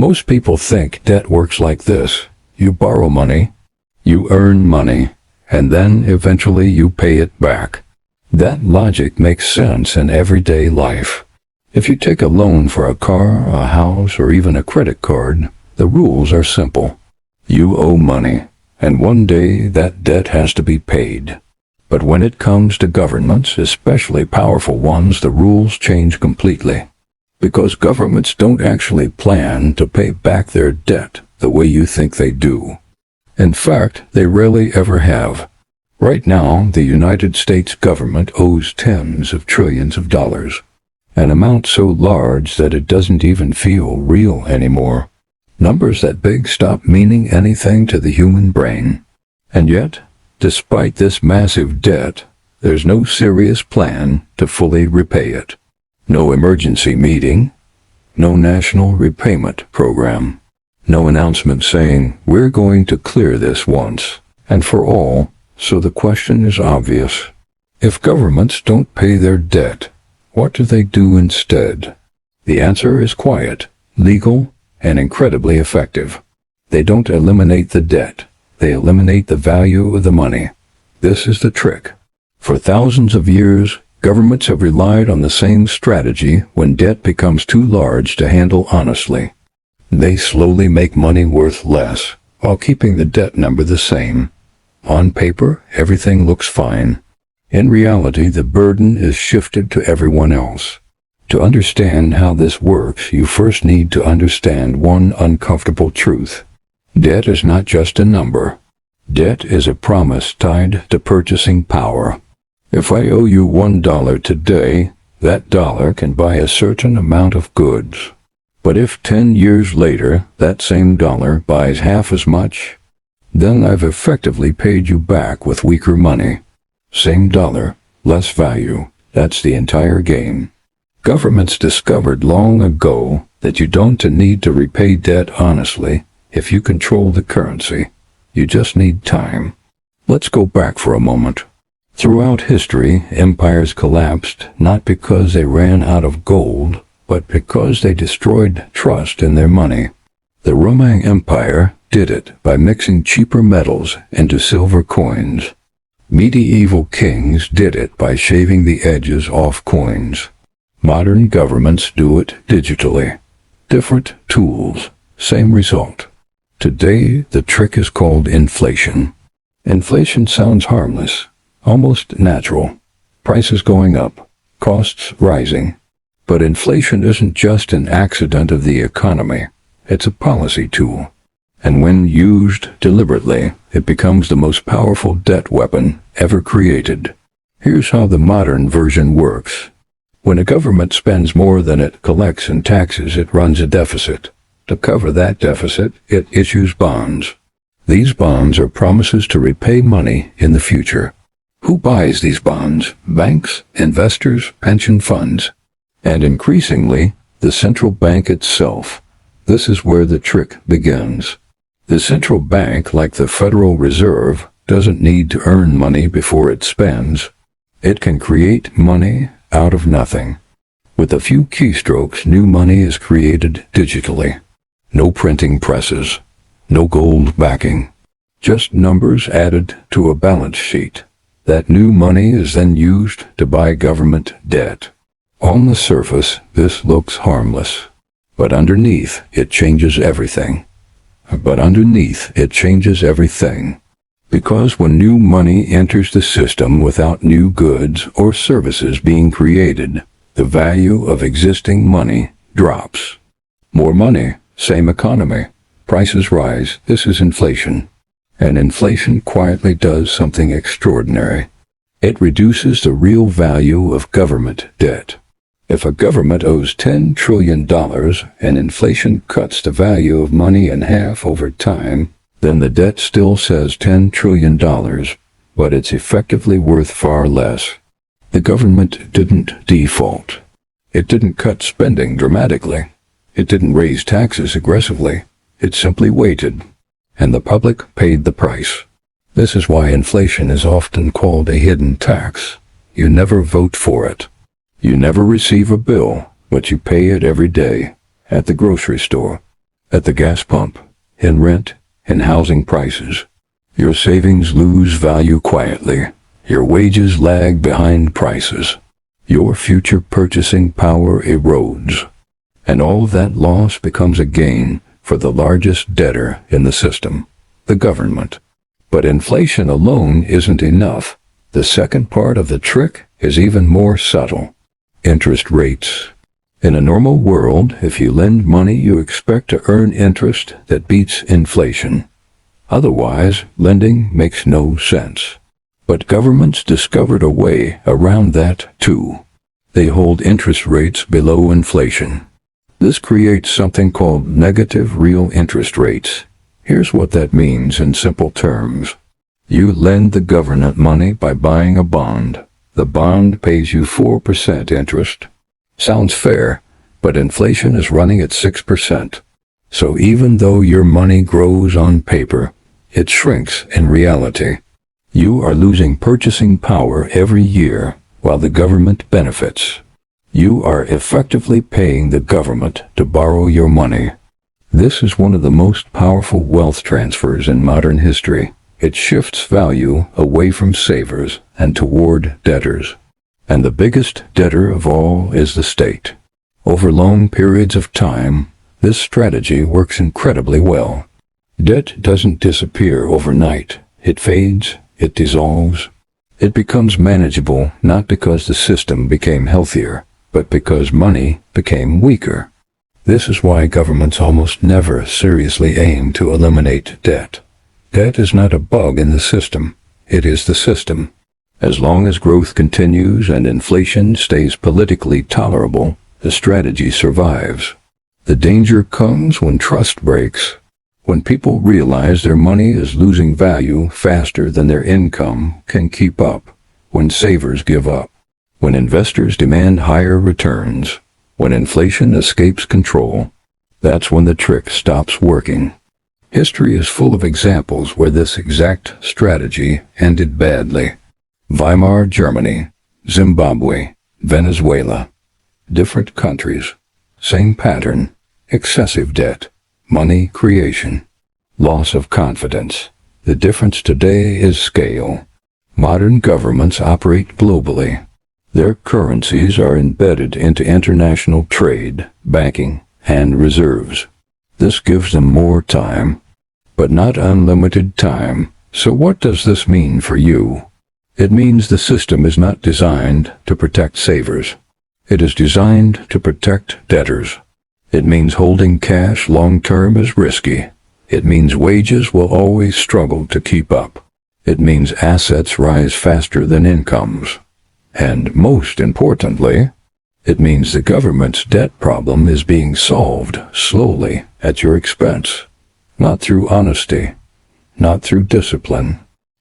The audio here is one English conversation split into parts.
Most people think debt works like this. You borrow money, you earn money, and then eventually you pay it back. That logic makes sense in everyday life. If you take a loan for a car, a house, or even a credit card, the rules are simple. You owe money, and one day that debt has to be paid. But when it comes to governments, especially powerful ones, the rules change completely. Because governments don't actually plan to pay back their debt the way you think they do. In fact, they rarely ever have. Right now, the United States government owes tens of trillions of dollars, an amount so large that it doesn't even feel real anymore. Numbers that big stop meaning anything to the human brain. And yet, despite this massive debt, there's no serious plan to fully repay it. No emergency meeting, no national repayment program, no announcement saying, we're going to clear this once and for all. So the question is obvious. If governments don't pay their debt, what do they do instead? The answer is quiet, legal, and incredibly effective. They don't eliminate the debt. They eliminate the value of the money. This is the trick. For thousands of years, governments have relied on the same strategy when debt becomes too large to handle honestly. They slowly make money worth less, while keeping the debt number the same. On paper, everything looks fine. In reality, the burden is shifted to everyone else. To understand how this works, you first need to understand one uncomfortable truth. Debt is not just a number. Debt is a promise tied to purchasing power. If I owe you $1 today, that dollar can buy a certain amount of goods. But if 10 years later, that same dollar buys half as much, then I've effectively paid you back with weaker money. Same dollar, less value. That's the entire game. Governments discovered long ago that you don't need to repay debt honestly if you control the currency. You just need time. Let's go back for a moment. Throughout history, empires collapsed not because they ran out of gold, but because they destroyed trust in their money. The Roman Empire did it by mixing cheaper metals into silver coins. Medieval kings did it by shaving the edges off coins. Modern governments do it digitally. Different tools, same result. Today, the trick is called inflation. Inflation sounds harmless, almost natural. Prices going up, costs rising. But inflation isn't just an accident of the economy. It's a policy tool. And when used deliberately, it becomes the most powerful debt weapon ever created. Here's how the modern version works. When a government spends more than it collects in taxes, it runs a deficit. To cover that deficit, it issues bonds. These bonds are promises to repay money in the future. Who buys these bonds? Banks, investors, pension funds, and increasingly, the central bank itself. This is where the trick begins. The central bank, like the Federal Reserve, doesn't need to earn money before it spends. It can create money out of nothing. With a few keystrokes, new money is created digitally. No printing presses, no gold backing, just numbers added to a balance sheet. That new money is then used to buy government debt. On the surface, this looks harmless, but underneath, it changes everything. Because when new money enters the system without new goods or services being created, the value of existing money drops. More money, same economy. Prices rise. This is inflation. And inflation quietly does something extraordinary. It reduces the real value of government debt. If a government owes $10 trillion and inflation cuts the value of money in half over time, then the debt still says $10 trillion, but it's effectively worth far less. The government didn't default. It didn't cut spending dramatically. It didn't raise taxes aggressively. It simply waited, and the public paid the price. This is why inflation is often called a hidden tax. You never vote for it. You never receive a bill, but you pay it every day, at the grocery store, At the gas pump, in rent, in housing prices. Your savings lose value quietly. Your wages lag behind prices. Your future purchasing power erodes. And all that loss becomes a gain for the largest debtor in the system, the government. But inflation alone isn't enough. The second part of the trick is even more subtle. Interest rates. In a normal world, if you lend money, you expect to earn interest that beats inflation. Otherwise, lending makes no sense. But governments discovered a way around that too. They hold interest rates below inflation. This creates something called negative real interest rates. Here's what that means in simple terms. You lend the government money by buying a bond. The bond pays you 4% interest. Sounds fair, but inflation is running at 6%. So even though your money grows on paper, it shrinks in reality. You are losing purchasing power every year while the government benefits. You are effectively paying the government to borrow your money. This is one of the most powerful wealth transfers in modern history. It shifts value away from savers and toward debtors. And the biggest debtor of all is the state. Over long periods of time, this strategy works incredibly well. Debt doesn't disappear overnight. It fades, it dissolves. It becomes manageable not because the system became healthier, but because money became weaker. This is why governments almost never seriously aim to eliminate debt. Debt is not a bug in the system. It is the system. As long as growth continues and inflation stays politically tolerable, the strategy survives. The danger comes when trust breaks. When people realize their money is losing value faster than their income can keep up. When savers give up. When investors demand higher returns. When inflation escapes control. That's when the trick stops working. History is full of examples where this exact strategy ended badly. Weimar Germany, Zimbabwe, Venezuela. Different countries. Same pattern. Excessive debt. Money creation. Loss of confidence. The difference today is scale. Modern governments operate globally. Their currencies are embedded into international trade, banking, and reserves. This gives them more time, but not unlimited time. So what does this mean for you? It means the system is not designed to protect savers. It is designed to protect debtors. It means holding cash long-term is risky. It means wages will always struggle to keep up. It means assets rise faster than incomes. And most importantly, it means the government's debt problem is being solved slowly at your expense. Not through honesty, not through discipline,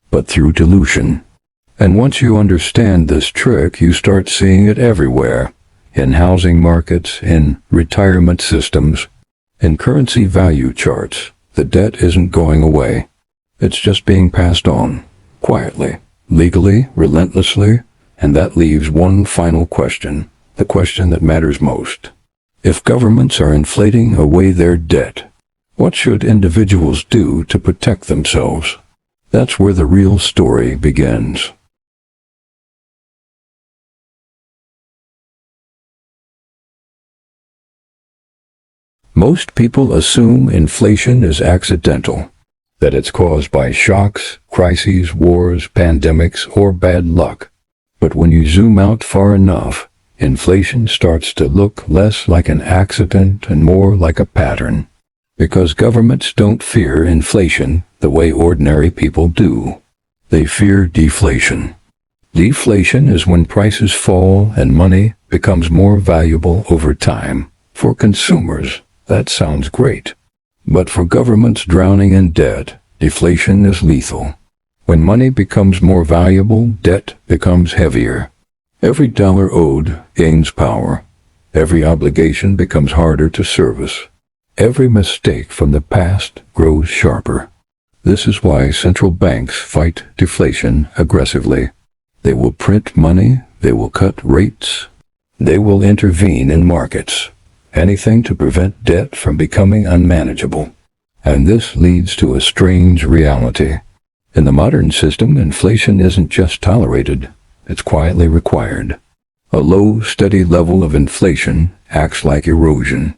but through dilution. And once you understand this trick, you start seeing it everywhere. In housing markets, in retirement systems, in currency value charts. The debt isn't going away. It's just being passed on, quietly, legally, relentlessly, and that leaves one final question, the question that matters most. If governments are inflating away their debt, what should individuals do to protect themselves? That's where the real story begins. Most people assume inflation is accidental, that it's caused by shocks, crises, wars, pandemics, or bad luck. But when you zoom out far enough, inflation starts to look less like an accident and more like a pattern. Because governments don't fear inflation the way ordinary people do. They fear deflation. Deflation is when prices fall and money becomes more valuable over time. For consumers, that sounds great. But for governments drowning in debt, deflation is lethal. When money becomes more valuable, debt becomes heavier. Every dollar owed gains power. Every obligation becomes harder to service. Every mistake from the past grows sharper. This is why central banks fight deflation aggressively. They will print money, they will cut rates, they will intervene in markets. anything to prevent debt from becoming unmanageable. And this leads to a strange reality. In the modern system, inflation isn't just tolerated, it's quietly required. A low, steady level of inflation acts like erosion.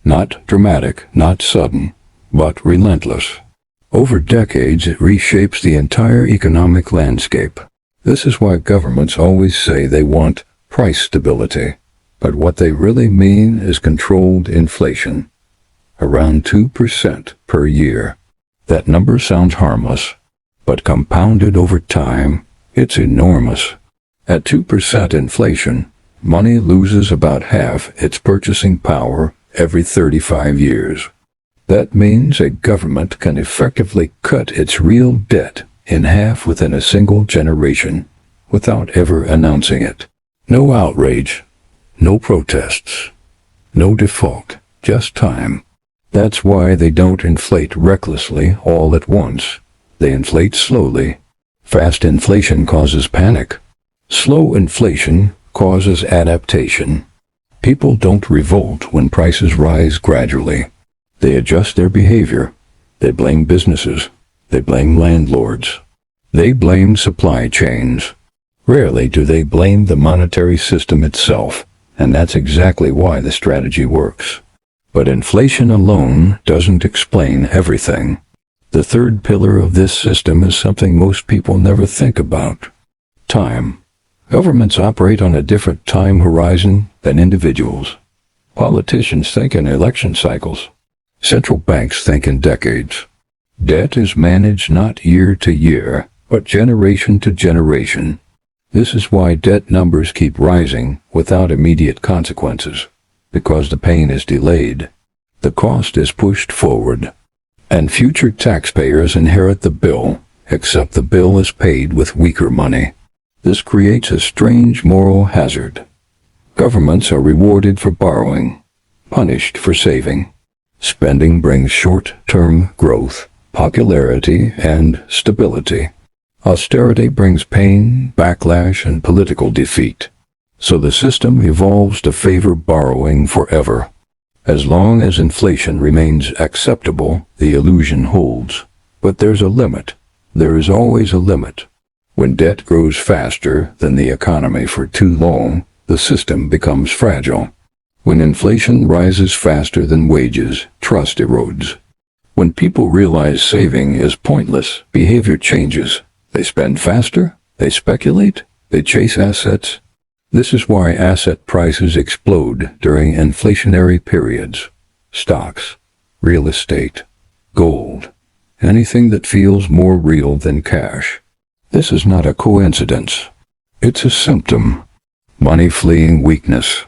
Not dramatic, not sudden, but relentless. Over decades, it reshapes the entire economic landscape. This is why governments always say they want price stability. But what they really mean is controlled inflation. Around 2% per year. That number sounds harmless, but compounded over time, it's enormous. At 2% inflation, money loses about half its purchasing power every 35 years. That means a government can effectively cut its real debt in half within a single generation, without ever announcing it. No outrage, no protests, no default, just time. That's why they don't inflate recklessly all at once. They inflate slowly. Fast inflation causes panic. Slow inflation causes adaptation. People don't revolt when prices rise gradually. They adjust their behavior. They blame businesses. They blame landlords. They blame supply chains. Rarely do they blame the monetary system itself, and that's exactly why the strategy works. But inflation alone doesn't explain everything. The third pillar of this system is something most people never think about. Time. Governments operate on a different time horizon than individuals. Politicians think in election cycles. Central banks think in decades. Debt is managed not year to year, but generation to generation. This is why debt numbers keep rising without immediate consequences, because the pain is delayed. The cost is pushed forward, and future taxpayers inherit the bill, except the bill is paid with weaker money. This creates a strange moral hazard. Governments are rewarded for borrowing, punished for saving. Spending brings short-term growth, popularity, and stability. Austerity brings pain, backlash, and political defeat. So the system evolves to favor borrowing forever. As long as inflation remains acceptable, the illusion holds. But there's a limit. There is always a limit. When debt grows faster than the economy for too long, the system becomes fragile. When inflation rises faster than wages, trust erodes. When people realize saving is pointless, behavior changes. They spend faster, they speculate, they chase assets. This is why asset prices explode during inflationary periods. Stocks, real estate, gold, anything that feels more real than cash. This is not a coincidence. It's a symptom. Money fleeing weakness.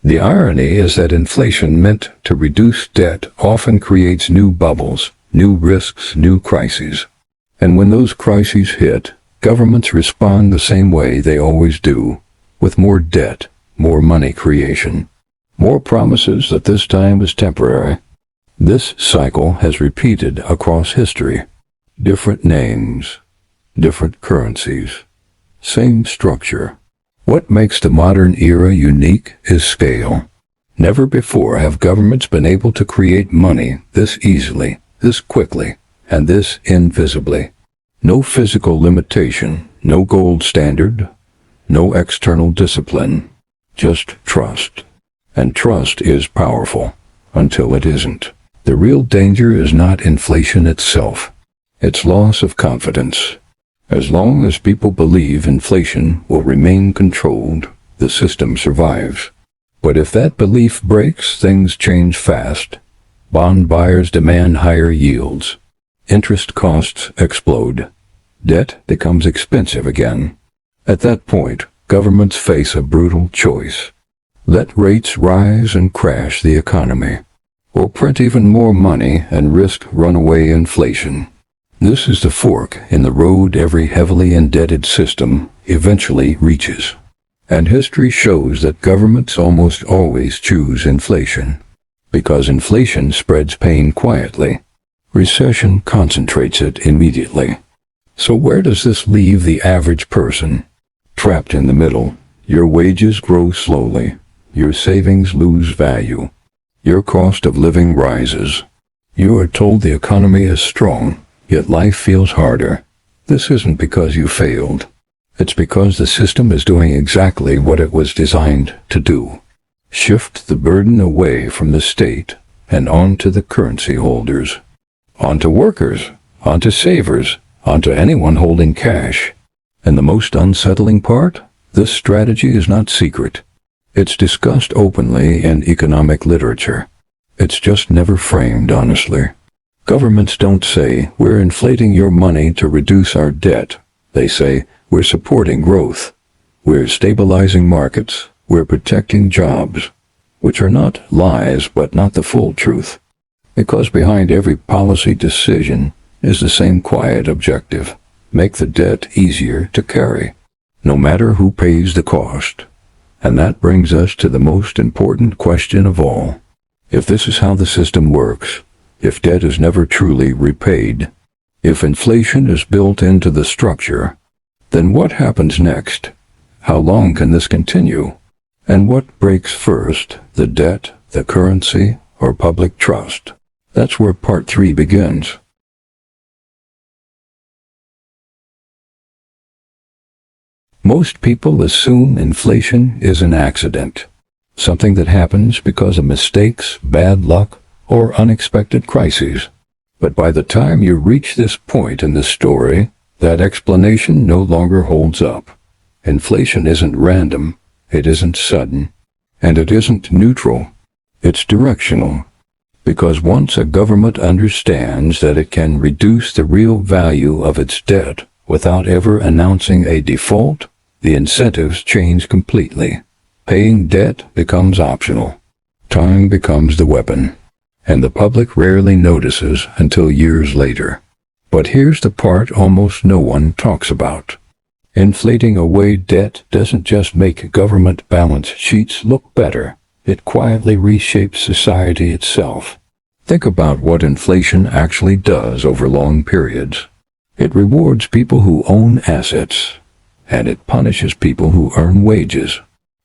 The irony is that inflation meant to reduce debt often creates new bubbles, new risks, new crises. And when those crises hit, governments respond the same way they always do, with more debt, more money creation, more promises that this time is temporary. This cycle has repeated across history. Different names, different currencies, same structure. What makes the modern era unique is scale. Never before have governments been able to create money this easily, this quickly, and this invisibly. No physical limitation, no gold standard, no external discipline, just trust. And trust is powerful, until it isn't. The real danger is not inflation itself. It's loss of confidence. As long as people believe inflation will remain controlled, the system survives. But if that belief breaks, things change fast. Bond buyers demand higher yields. Interest costs explode. Debt becomes expensive again. At that point, governments face a brutal choice. Let rates rise and crash the economy, or print even more money and risk runaway inflation. This is the fork in the road every heavily indebted system eventually reaches. And history shows that governments almost always choose inflation, because inflation spreads pain quietly. Recession concentrates it immediately. So where does this leave the average person? Trapped in the middle. Your wages grow slowly. Your savings lose value. Your cost of living rises. You are told the economy is strong, yet life feels harder. This isn't because you failed. It's because the system is doing exactly what it was designed to do. Shift the burden away from the state and onto the currency holders, onto workers, onto savers, onto anyone holding cash. And the most unsettling part? This strategy is not secret. It's discussed openly in economic literature. It's just never framed honestly. Governments don't say, "We're inflating your money to reduce our debt." They say, "We're supporting growth. We're stabilizing markets. We're protecting jobs." Which are not lies, but not the full truth. Because behind every policy decision is the same quiet objective: make the debt easier to carry, no matter who pays the cost. And that brings us to the most important question of all. If this is how the system works, if debt is never truly repaid, if inflation is built into the structure, then what happens next? How long can this continue? And what breaks first, the debt, the currency, or public trust? That's where part 3 begins. Most people assume inflation is an accident, something that happens because of mistakes, bad luck, or unexpected crises. But by the time you reach this point in the story, that explanation no longer holds up. Inflation isn't random, it isn't sudden, and it isn't neutral. It's directional. Because once a government understands that it can reduce the real value of its debt without ever announcing a default, the incentives change completely. Paying debt becomes optional. Time becomes the weapon. And the public rarely notices until years later. But here's the part almost no one talks about. Inflating away debt doesn't just make government balance sheets look better. It quietly reshapes society itself. Think about what inflation actually does over long periods. It rewards people who own assets, and it punishes people who earn wages.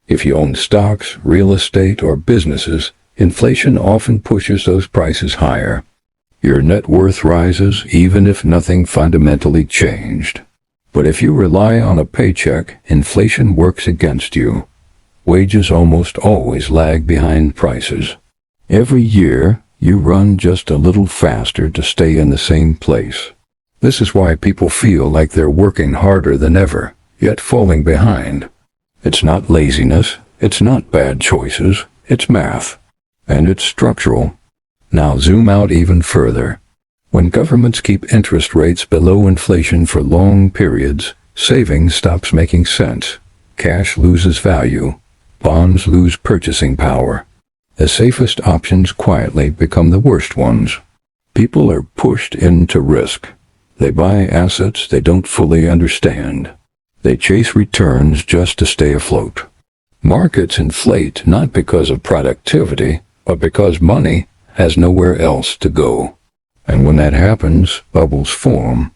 If you own stocks, real estate, or businesses, inflation often pushes those prices higher. Your net worth rises even if nothing fundamentally changed. But if you rely on a paycheck, inflation works against you. Wages almost always lag behind prices. Every year, you run just a little faster to stay in the same place. This is why people feel like they're working harder than ever, yet falling behind. It's not laziness, it's not bad choices, it's math. And it's structural. Now zoom out even further. When governments keep interest rates below inflation for long periods, saving stops making sense. Cash loses value. Bonds lose purchasing power. The safest options quietly become the worst ones. People are pushed into risk. They buy assets they don't fully understand. They chase returns just to stay afloat. Markets inflate not because of productivity, but because money has nowhere else to go. And when that happens, bubbles form.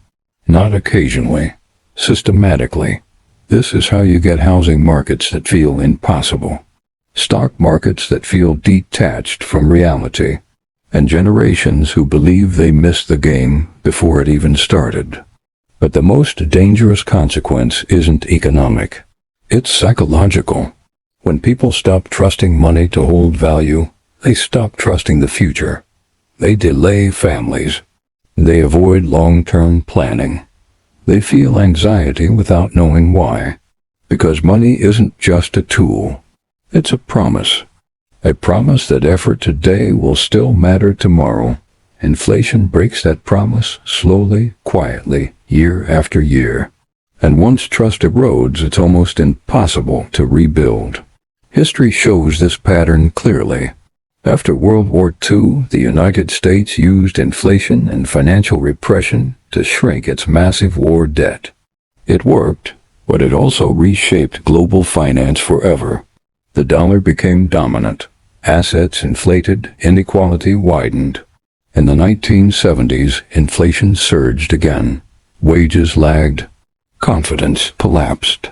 Not occasionally, systematically. This is how you get housing markets that feel impossible. Stock markets that feel detached from reality. And generations who believe they missed the game before it even started. But the most dangerous consequence isn't economic. It's psychological. When people stop trusting money to hold value, they stop trusting the future. They delay families. They avoid long-term planning. They feel anxiety without knowing why. Because money isn't just a tool. It's a promise. A promise that effort today will still matter tomorrow. Inflation breaks that promise slowly, quietly, year after year. And once trust erodes, it's almost impossible to rebuild. History shows this pattern clearly. After World War II, the United States used inflation and financial repression to shrink its massive war debt. It worked, but it also reshaped global finance forever. The dollar became dominant. Assets inflated, inequality widened. In the 1970s, inflation surged again. Wages lagged. Confidence collapsed.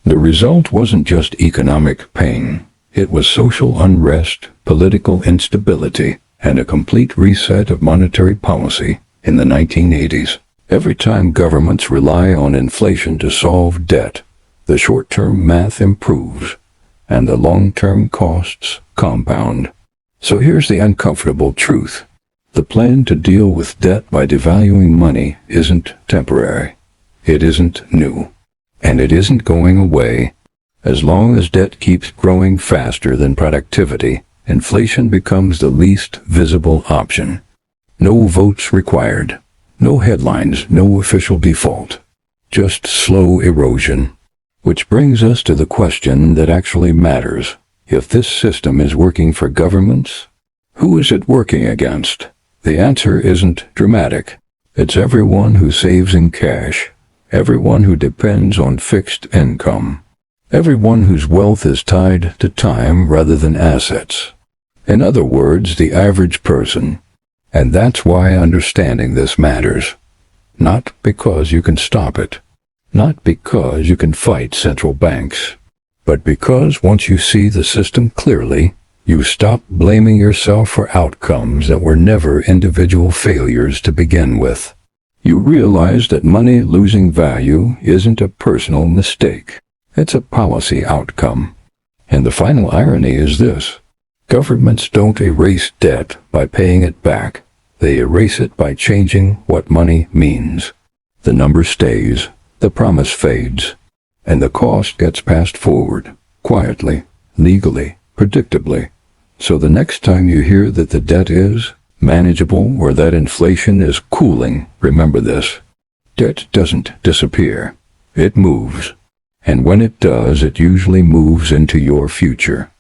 The result wasn't just economic pain. It was social unrest, political instability, and a complete reset of monetary policy in the 1980s. Every time governments rely on inflation to solve debt, the short-term math improves, and the long-term costs compound. So here's the uncomfortable truth. The plan to deal with debt by devaluing money isn't temporary. It isn't new. And it isn't going away. As long as debt keeps growing faster than productivity, inflation becomes the least visible option. No votes required. No headlines, no official default. Just slow erosion. Which brings us to the question that actually matters. If this system is working for governments, who is it working against? The answer isn't dramatic. It's everyone who saves in cash, everyone who depends on fixed income, everyone whose wealth is tied to time rather than assets. In other words, the average person. And that's why understanding this matters. Not because you can stop it. Not because you can fight central banks. But because once you see the system clearly, you stop blaming yourself for outcomes that were never individual failures to begin with. You realize that money losing value isn't a personal mistake. It's a policy outcome. And the final irony is this. Governments don't erase debt by paying it back. They erase it by changing what money means. The number stays, the promise fades, and the cost gets passed forward, quietly, legally, predictably. So the next time you hear that the debt is manageable or that inflation is cooling, remember this. Debt doesn't disappear. It moves. And when it does, it usually moves into your future.